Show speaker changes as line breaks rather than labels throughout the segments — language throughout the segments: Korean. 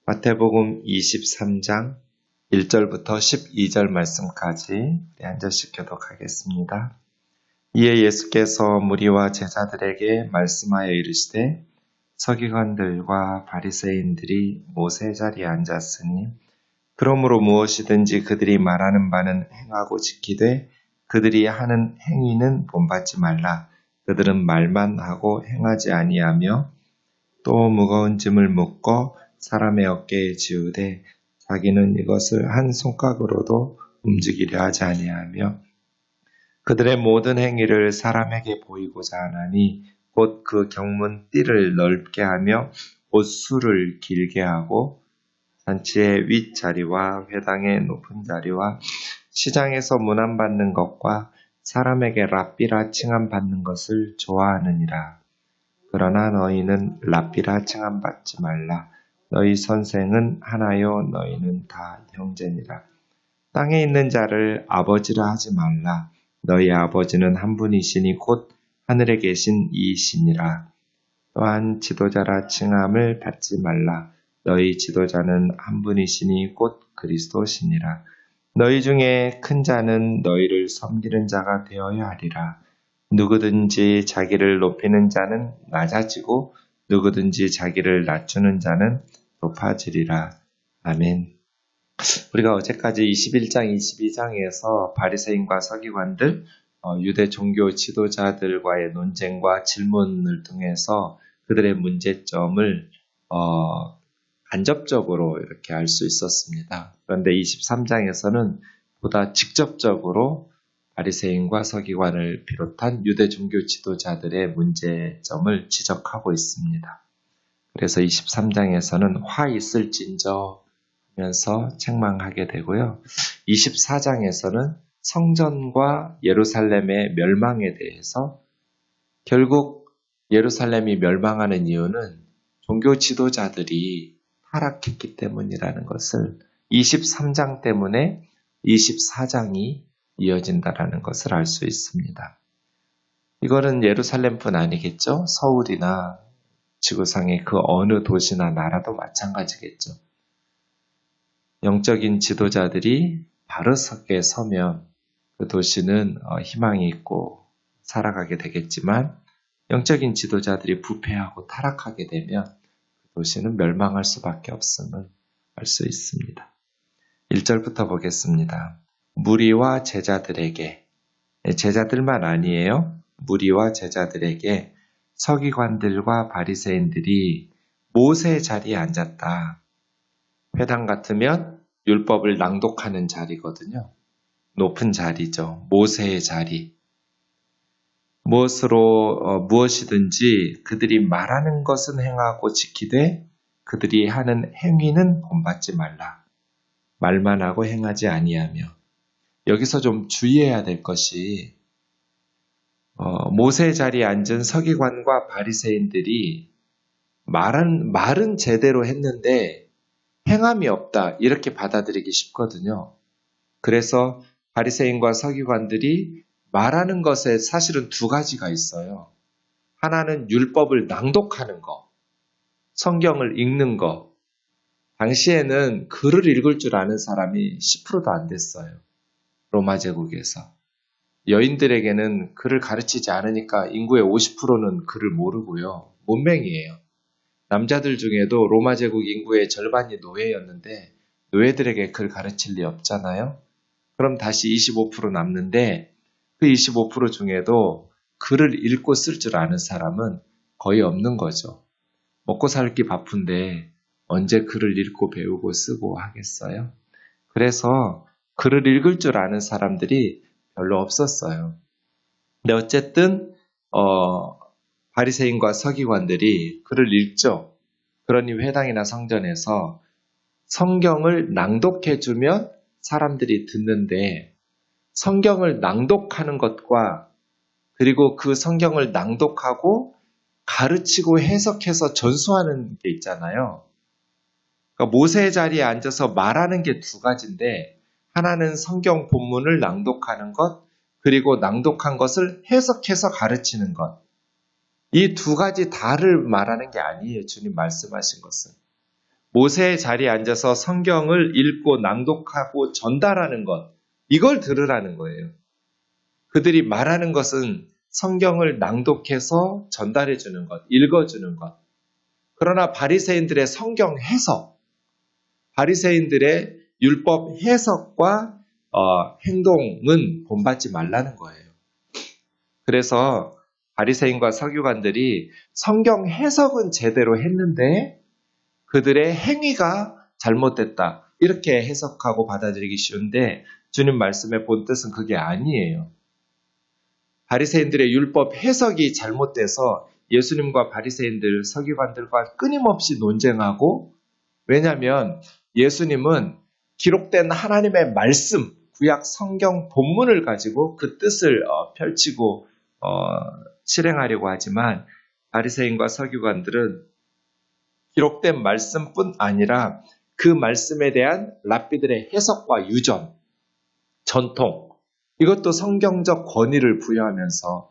마태복음 23장 1절부터 12절 말씀까지 우리 한 절씩 교독하겠습니다. 이에 예수께서 무리와 제자들에게 말씀하여 이르시되 서기관들과 바리새인들이 모세 자리에 앉았으니 그러므로 무엇이든지 그들이 말하는 바는 행하고 지키되 그들이 하는 행위는 본받지 말라. 그들은 말만 하고 행하지 아니하며 또 무거운 짐을 묶어 사람의 어깨에 지우되 자기는 이것을 한 손가락으로도 움직이려 하지 아니하며 그들의 모든 행위를 사람에게 보이고자 하나니 곧 그 경문 띠를 넓게 하며 옷수를 길게 하고 잔치의 윗자리와 회당의 높은 자리와 시장에서 문안받는 것과 사람에게 랍비라 칭함받는 것을 좋아하느니라. 그러나 너희는 랍비라 칭함받지 말라. 너희 선생은 하나요 너희는 다 형제니라. 땅에 있는 자를 아버지라 하지 말라. 너희 아버지는 한 분이시니 곧 하늘에 계신 이이시니라. 또한 지도자라 칭함을 받지 말라. 너희 지도자는 한 분이시니 곧 그리스도시니라. 너희 중에 큰 자는 너희를 섬기는 자가 되어야 하리라. 누구든지 자기를 높이는 자는 낮아지고 누구든지 자기를 낮추는 자는 높아지리라. 아멘. 우리가 어제까지 21장, 22장에서 바리새인과 서기관들, 유대 종교 지도자들과의 논쟁과 질문을 통해서 그들의 문제점을 간접적으로 이렇게 알 수 있었습니다. 그런데 23장에서는 보다 직접적으로 바리새인과 서기관을 비롯한 유대 종교 지도자들의 문제점을 지적하고 있습니다. 그래서 23장에서는 화 있을진저 하면서 책망하게 되고요. 24장에서는 성전과 예루살렘의 멸망에 대해서 결국 예루살렘이 멸망하는 이유는 종교 지도자들이 타락했기 때문이라는 것을 23장 때문에 24장이 이어진다라는 것을 알 수 있습니다. 이거는 예루살렘뿐 아니겠죠? 서울이나 지구상의 그 어느 도시나 나라도 마찬가지겠죠. 영적인 지도자들이 바르게 서면 그 도시는 희망이 있고 살아가게 되겠지만 영적인 지도자들이 부패하고 타락하게 되면 그 도시는 멸망할 수밖에 없음을 알 수 있습니다. 1절부터 보겠습니다. 무리와 제자들에게, 제자들만 아니에요. 무리와 제자들에게 서기관들과 바리새인들이 모세 자리에 앉았다. 회당 같으면 율법을 낭독하는 자리거든요. 높은 자리죠. 모세의 자리. 무엇이든지 그들이 말하는 것은 행하고 지키되 그들이 하는 행위는 본받지 말라. 말만 하고 행하지 아니하며. 여기서 좀 주의해야 될 것이 모세의 자리에 앉은 서기관과 바리새인들이 말은 제대로 했는데 행함이 없다 이렇게 받아들이기 쉽거든요. 그래서 바리새인과 서기관들이 말하는 것에 사실은 두 가지가 있어요. 하나는 율법을 낭독하는 거, 성경을 읽는 거. 당시에는 글을 읽을 줄 아는 사람이 10%도 안 됐어요. 로마 제국에서. 여인들에게는 글을 가르치지 않으니까 인구의 50%는 글을 모르고요. 문맹이에요. 남자들 중에도 로마 제국 인구의 절반이 노예였는데 노예들에게 글 가르칠 리 없잖아요. 그럼 다시 25% 남는데 그 25% 중에도 글을 읽고 쓸 줄 아는 사람은 거의 없는 거죠. 먹고 살기 바쁜데 언제 글을 읽고 배우고 쓰고 하겠어요? 그래서 글을 읽을 줄 아는 사람들이 별로 없었어요. 근데 어쨌든 바리새인과 서기관들이 글을 읽죠. 그러니 회당이나 성전에서 성경을 낭독해주면 사람들이 듣는데 성경을 낭독하는 것과 그리고 그 성경을 낭독하고 가르치고 해석해서 전수하는 게 있잖아요. 그러니까 모세의 자리에 앉아서 말하는 게 두 가지인데 하나는 성경 본문을 낭독하는 것 그리고 낭독한 것을 해석해서 가르치는 것. 이 두 가지 다를 말하는 게 아니에요. 주님 말씀하신 것은. 모세의 자리에 앉아서 성경을 읽고 낭독하고 전달하는 것, 이걸 들으라는 거예요. 그들이 말하는 것은 성경을 낭독해서 전달해 주는 것, 읽어주는 것. 그러나 바리새인들의 성경 해석, 바리새인들의 율법 해석과 행동은 본받지 말라는 거예요. 그래서 바리새인과 서기관들이 성경 해석은 제대로 했는데 그들의 행위가 잘못됐다. 이렇게 해석하고 받아들이기 쉬운데 주님 말씀의 본 뜻은 그게 아니에요. 바리새인들의 율법 해석이 잘못돼서 예수님과 바리새인들, 서기관들과 끊임없이 논쟁하고, 왜냐하면 예수님은 기록된 하나님의 말씀, 구약 성경 본문을 가지고 그 뜻을 펼치고 실행하려고 하지만 바리새인과 서기관들은 기록된 말씀뿐 아니라 그 말씀에 대한 랍비들의 해석과 유전, 전통, 이것도 성경적 권위를 부여하면서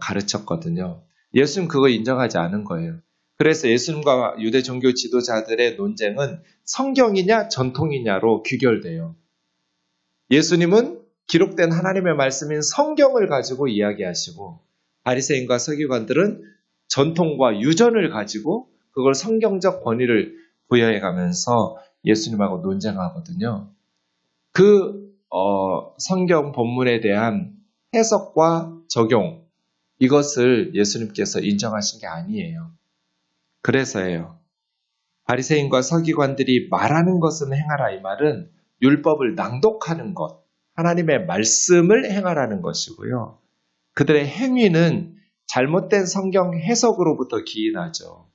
가르쳤거든요. 예수님 그거 인정하지 않은 거예요. 그래서 예수님과 유대 종교 지도자들의 논쟁은 성경이냐 전통이냐로 귀결돼요. 예수님은 기록된 하나님의 말씀인 성경을 가지고 이야기하시고 바리새인과 서기관들은 전통과 유전을 가지고 그걸 성경적 권위를 부여해가면서 예수님하고 논쟁하거든요. 그 성경 본문에 대한 해석과 적용, 이것을 예수님께서 인정하신 게 아니에요. 그래서예요. 바리새인과 서기관들이 말하는 것은 행하라, 이 말은 율법을 낭독하는 것, 하나님의 말씀을 행하라는 것이고요. 그들의 행위는 잘못된 성경 해석으로부터 기인하죠.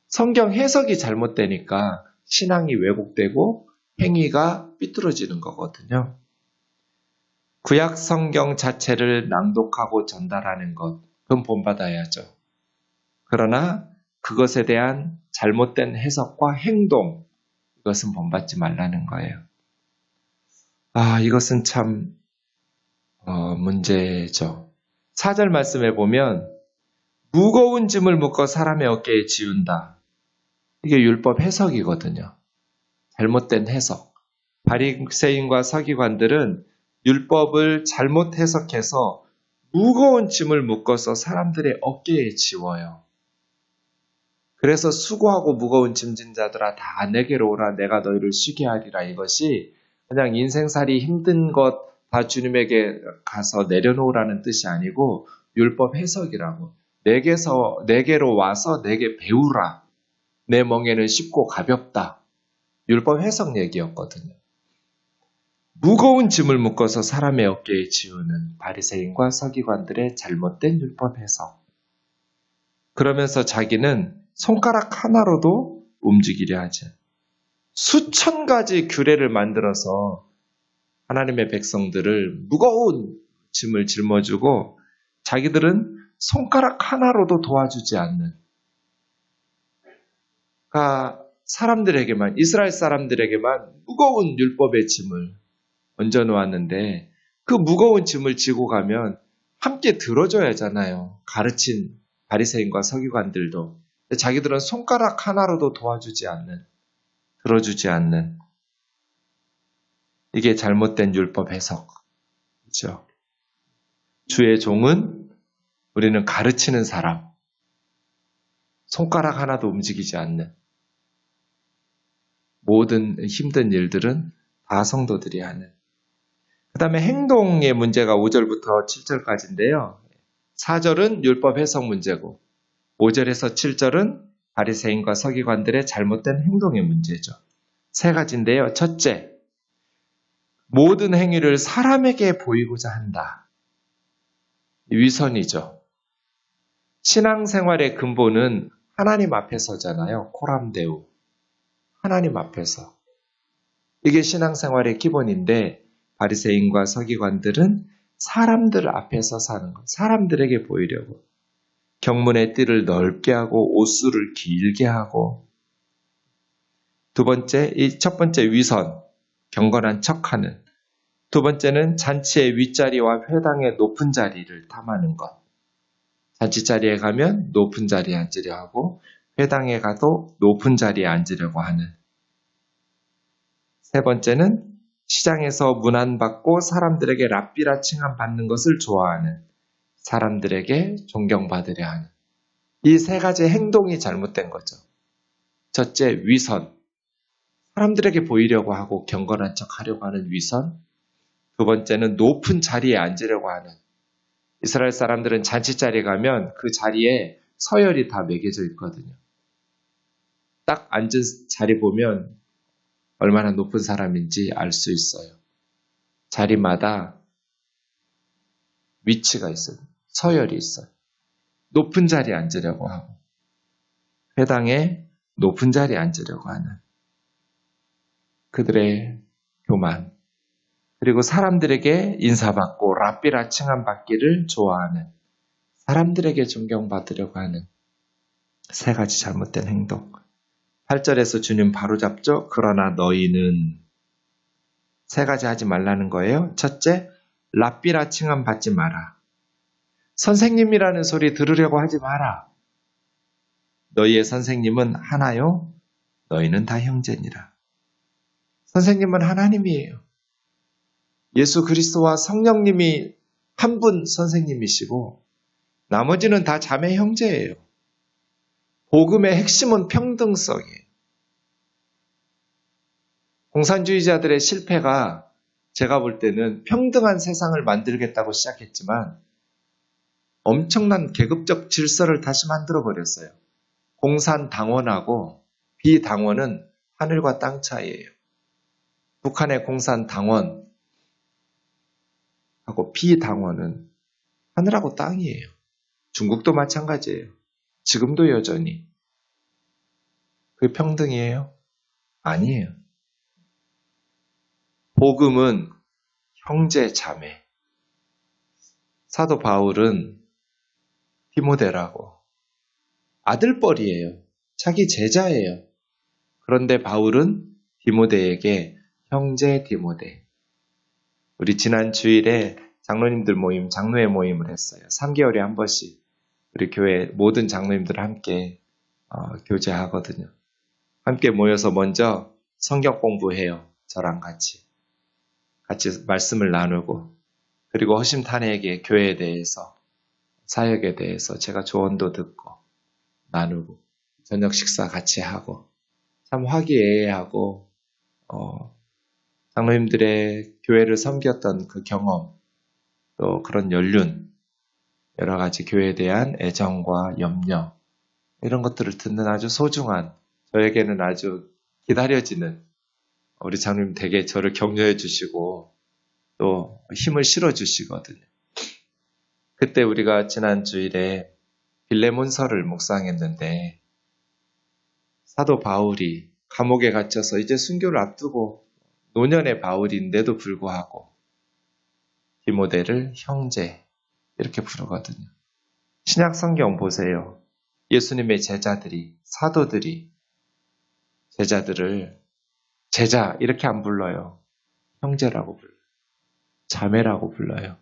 성경 해석이 잘못되니까 신앙이 왜곡되고 행위가 삐뚤어지는 거거든요. 구약 성경 자체를 낭독하고 전달하는 것, 그건 본받아야죠. 그러나 그것에 대한 잘못된 해석과 행동, 이것은 본받지 말라는 거예요. 이것은 참 문제죠. 4절 말씀에 보면 무거운 짐을 묶어 사람의 어깨에 지운다. 이게 율법 해석이거든요. 잘못된 해석. 바리새인과 서기관들은 율법을 잘못 해석해서 무거운 짐을 묶어서 사람들의 어깨에 지워요. 그래서 수고하고 무거운 짐진 자들아 다 내게로 오라, 내가 너희를 쉬게 하리라. 이것이 그냥 인생살이 힘든 것 다 주님에게 가서 내려놓으라는 뜻이 아니고 율법 해석이라고. 내게로 와서 내게 배우라. 내 멍에는 쉽고 가볍다. 율법 해석 얘기였거든요. 무거운 짐을 묶어서 사람의 어깨에 지우는 바리새인과 서기관들의 잘못된 율법 해석. 그러면서 자기는 손가락 하나로도 움직이려 하지. 수천 가지 규례를 만들어서 하나님의 백성들을 무거운 짐을 짊어주고 자기들은 손가락 하나로도 도와주지 않는. 그러니까 사람들에게만, 이스라엘 사람들에게만 무거운 율법의 짐을 얹어놓았는데 그 무거운 짐을 지고 가면 함께 들어줘야 하잖아요. 가르친 바리새인과 서기관들도. 자기들은 손가락 하나로도 도와주지 않는, 들어주지 않는, 이게 잘못된 율법 해석이죠. 주의 종은 우리는 가르치는 사람, 손가락 하나도 움직이지 않는, 모든 힘든 일들은 다 성도들이 하는. 그 다음에 행동의 문제가 5절부터 7절까지인데요. 4절은 율법 해석 문제고 5절에서 7절은 바리새인과 서기관들의 잘못된 행동의 문제죠. 세 가지인데요. 첫째, 모든 행위를 사람에게 보이고자 한다. 위선이죠. 신앙생활의 근본은 하나님 앞에서잖아요. 코람데우. 하나님 앞에서. 이게 신앙생활의 기본인데 바리새인과 서기관들은 사람들 앞에서 사는 것, 사람들에게 보이려고 경문의 띠를 넓게 하고 옷수를 길게 하고, 첫 번째 위선, 경건한 척하는, 두 번째는 잔치의 윗자리와 회당의 높은 자리를 탐하는 것. 잔치 자리에 가면 높은 자리에 앉으려 하고 회당에 가도 높은 자리에 앉으려고 하는. 세 번째는 시장에서 문안받고 사람들에게 랍비라 칭함 받는 것을 좋아하는, 사람들에게 존경받으려 하는. 이 세 가지 행동이 잘못된 거죠. 첫째, 위선. 사람들에게 보이려고 하고 경건한 척 하려고 하는 위선. 두 번째는 높은 자리에 앉으려고 하는. 이스라엘 사람들은 잔치자리에 가면 그 자리에 서열이 다 매겨져 있거든요. 딱 앉은 자리 보면 얼마나 높은 사람인지 알 수 있어요. 자리마다 위치가 있어요. 서열이 있어요. 높은 자리에 앉으려고 하고, 회당에 높은 자리에 앉으려고 하는 그들의 교만, 그리고 사람들에게 인사받고 랍비라 칭함 받기를 좋아하는, 사람들에게 존경받으려고 하는 세 가지 잘못된 행동. 8절에서 주님 바로잡죠. 그러나 너희는 세 가지 하지 말라는 거예요. 첫째, 랍비라 칭함 받지 마라. 선생님이라는 소리 들으려고 하지 마라. 너희의 선생님은 하나요? 너희는 다 형제니라. 선생님은 하나님이에요. 예수 그리스도와 성령님이 한 분 선생님이시고 나머지는 다 자매 형제예요. 복음의 핵심은 평등성이에요. 공산주의자들의 실패가 제가 볼 때는 평등한 세상을 만들겠다고 시작했지만 엄청난 계급적 질서를 다시 만들어버렸어요. 공산당원하고 비당원은 하늘과 땅 차이예요. 북한의 공산당원하고 비당원은 하늘하고 땅이에요. 중국도 마찬가지예요. 지금도 여전히. 그게 평등이에요? 아니에요. 복음은 형제 자매. 사도 바울은 디모데라고 아들뻘이에요. 자기 제자예요. 그런데 바울은 디모데에게 형제 디모데. 우리 지난 주일에 장로님들 모임, 장로회 모임을 했어요. 3개월에 한 번씩 우리 교회 모든 장로님들 함께 교제하거든요. 함께 모여서 먼저 성경 공부해요. 저랑 같이 말씀을 나누고, 그리고 허심탄회하게 교회에 대해서, 사역에 대해서 제가 조언도 듣고 나누고, 저녁 식사 같이 하고, 참 화기애애하고 장로님들의 교회를 섬겼던 그 경험, 또 그런 연륜, 여러 가지 교회에 대한 애정과 염려, 이런 것들을 듣는 아주 소중한, 저에게는 아주 기다려지는, 우리 장로님 되게 저를 격려해 주시고 또 힘을 실어 주시거든요. 그때 우리가 지난 주일에 빌레몬서를 묵상했는데, 사도 바울이 감옥에 갇혀서 이제 순교를 앞두고 노년의 바울인데도 불구하고 디모데를 형제 이렇게 부르거든요. 신약 성경 보세요. 예수님의 제자들이, 사도들이 제자들을 제자 이렇게 안 불러요. 형제라고 불러요. 자매라고 불러요.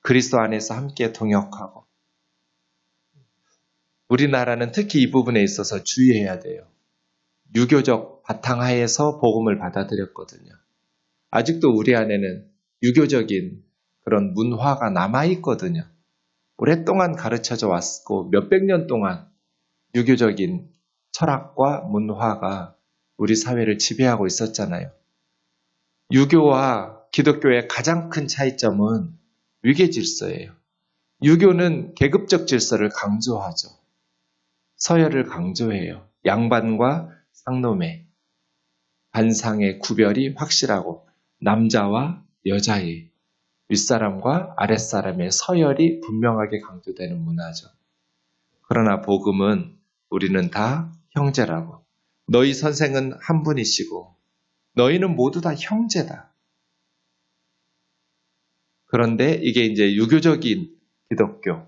그리스도 안에서 함께 동역하고. 우리나라는 특히 이 부분에 있어서 주의해야 돼요. 유교적 바탕하에서 복음을 받아들였거든요. 아직도 우리 안에는 유교적인 그런 문화가 남아있거든요. 오랫동안 가르쳐져 왔고 몇백 년 동안 유교적인 철학과 문화가 우리 사회를 지배하고 있었잖아요. 유교와 기독교의 가장 큰 차이점은 위계 질서예요. 유교는 계급적 질서를 강조하죠. 서열을 강조해요. 양반과 상놈의 반상의 구별이 확실하고 남자와 여자의 윗사람과 아랫사람의 서열이 분명하게 강조되는 문화죠. 그러나 복음은 우리는 다 형제라고. 너희 선생은 한 분이시고 너희는 모두 다 형제다. 그런데 이게 이제 유교적인 기독교,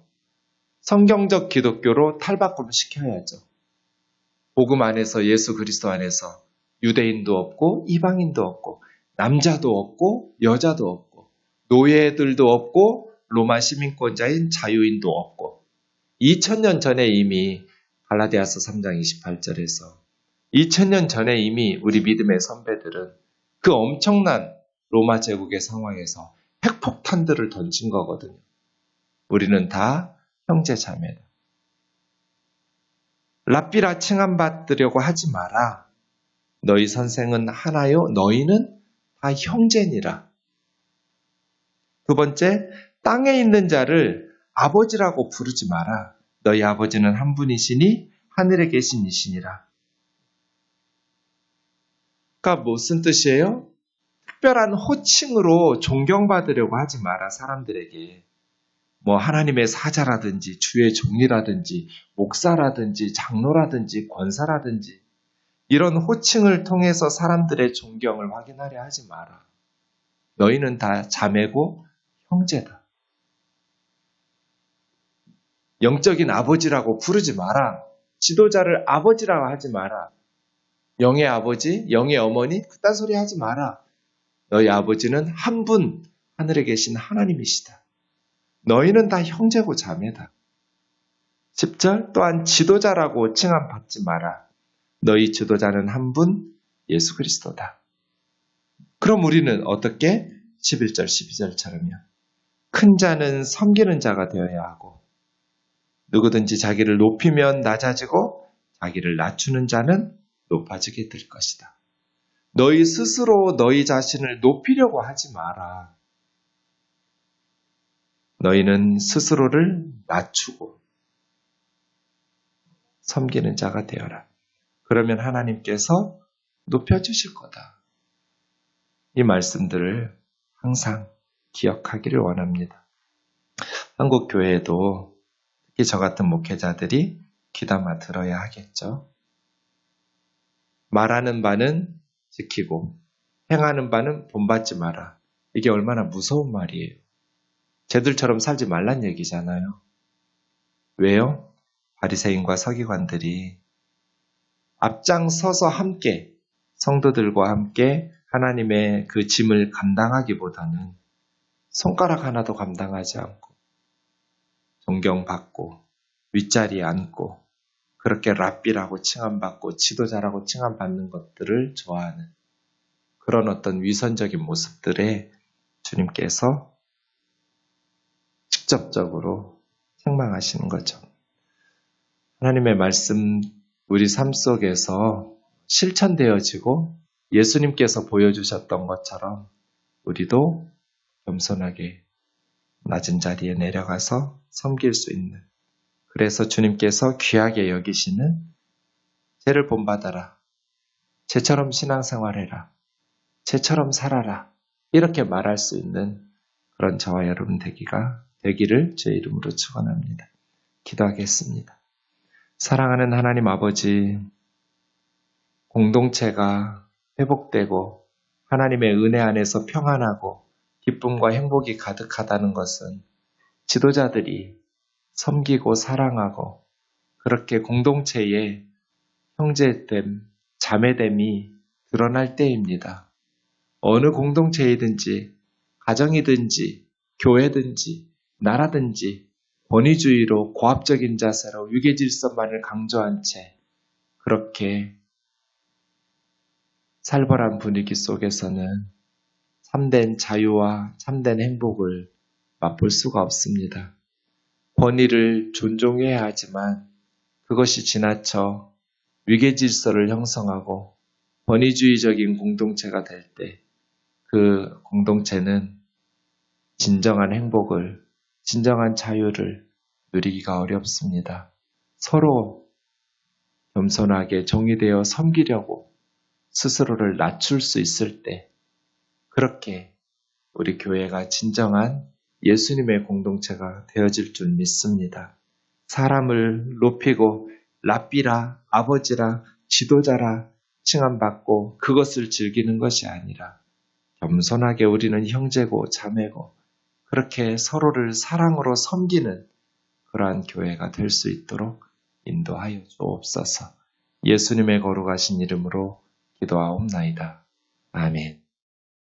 성경적 기독교로 탈바꿈 시켜야죠. 복음 안에서, 예수 그리스도 안에서 유대인도 없고 이방인도 없고 남자도 없고 여자도 없고 노예들도 없고 로마 시민권자인 자유인도 없고 2000년 전에 이미 갈라디아서 3장 28절에서 2000년 전에 이미 우리 믿음의 선배들은 그 엄청난 로마 제국의 상황에서 핵폭탄들을 던진 거거든요. 우리는 다 형제 자매다. 랍비라 칭함받으려고 하지 마라. 너희 선생은 하나요? 너희는 다 형제니라. 두 번째, 땅에 있는 자를 아버지라고 부르지 마라. 너희 아버지는 한 분이시니 하늘에 계신 이시니라. 그러니까 무슨 뜻이에요? 특별한 호칭으로 존경받으려고 하지 마라, 사람들에게. 뭐 하나님의 사자라든지 주의 종이라든지 목사라든지 장로라든지 권사라든지 이런 호칭을 통해서 사람들의 존경을 확인하려 하지 마라. 너희는 다 자매고 형제다. 영적인 아버지라고 부르지 마라. 지도자를 아버지라고 하지 마라. 영의 아버지, 영의 어머니 그딴 소리 하지 마라. 너희 아버지는 한 분 하늘에 계신 하나님이시다. 너희는 다 형제고 자매다. 10절 또한 지도자라고 칭함받지 마라. 너희 지도자는 한 분 예수 그리스도다. 그럼 우리는 어떻게? 11절 12절처럼요. 큰 자는 섬기는 자가 되어야 하고 누구든지 자기를 높이면 낮아지고 자기를 낮추는 자는 높아지게 될 것이다. 너희 스스로 너희 자신을 높이려고 하지 마라. 너희는 스스로를 낮추고 섬기는 자가 되어라. 그러면 하나님께서 높여주실 거다. 이 말씀들을 항상 기억하기를 원합니다. 한국 교회에도 특히 저 같은 목회자들이 귀담아 들어야 하겠죠. 말하는 바는 지키고 행하는 바는 본받지 마라. 이게 얼마나 무서운 말이에요. 쟤들처럼 살지 말란 얘기잖아요. 왜요? 바리새인과 서기관들이 앞장서서 함께 성도들과 함께 하나님의 그 짐을 감당하기보다는 손가락 하나도 감당하지 않고 존경받고 윗자리에 앉고 그렇게 랍비라고 칭함받고 지도자라고 칭함받는 것들을 좋아하는 그런 어떤 위선적인 모습들에 주님께서 직접적으로 책망하시는 거죠. 하나님의 말씀 우리 삶 속에서 실천되어지고 예수님께서 보여주셨던 것처럼 우리도 겸손하게 낮은 자리에 내려가서 섬길 수 있는 그래서 주님께서 귀하게 여기시는 쟤를 본받아라. 쟤처럼 신앙생활해라. 쟤처럼 살아라. 이렇게 말할 수 있는 그런 저와 여러분 되기를 주의 이름으로 축원합니다. 기도하겠습니다. 사랑하는 하나님 아버지, 공동체가 회복되고 하나님의 은혜 안에서 평안하고 기쁨과 행복이 가득하다는 것은 지도자들이 섬기고 사랑하고 그렇게 공동체의 형제됨, 자매됨이 드러날 때입니다. 어느 공동체이든지 가정이든지 교회든지 나라든지 권위주의로 고압적인 자세로 유계질서만을 강조한 채 그렇게 살벌한 분위기 속에서는 참된 자유와 참된 행복을 맛볼 수가 없습니다. 권위를 존중해야 하지만 그것이 지나쳐 위계질서를 형성하고 권위주의적인 공동체가 될 때 그 공동체는 진정한 행복을, 진정한 자유를 누리기가 어렵습니다. 서로 겸손하게 정의되어 섬기려고 스스로를 낮출 수 있을 때 그렇게 우리 교회가 진정한 예수님의 공동체가 되어질 줄 믿습니다. 사람을 높이고 랍비라, 아버지라, 지도자라 칭함받고 그것을 즐기는 것이 아니라 겸손하게 우리는 형제고 자매고 그렇게 서로를 사랑으로 섬기는 그러한 교회가 될 수 있도록 인도하여 주옵소서. 예수님의 거룩하신 이름으로 기도하옵나이다. 아멘.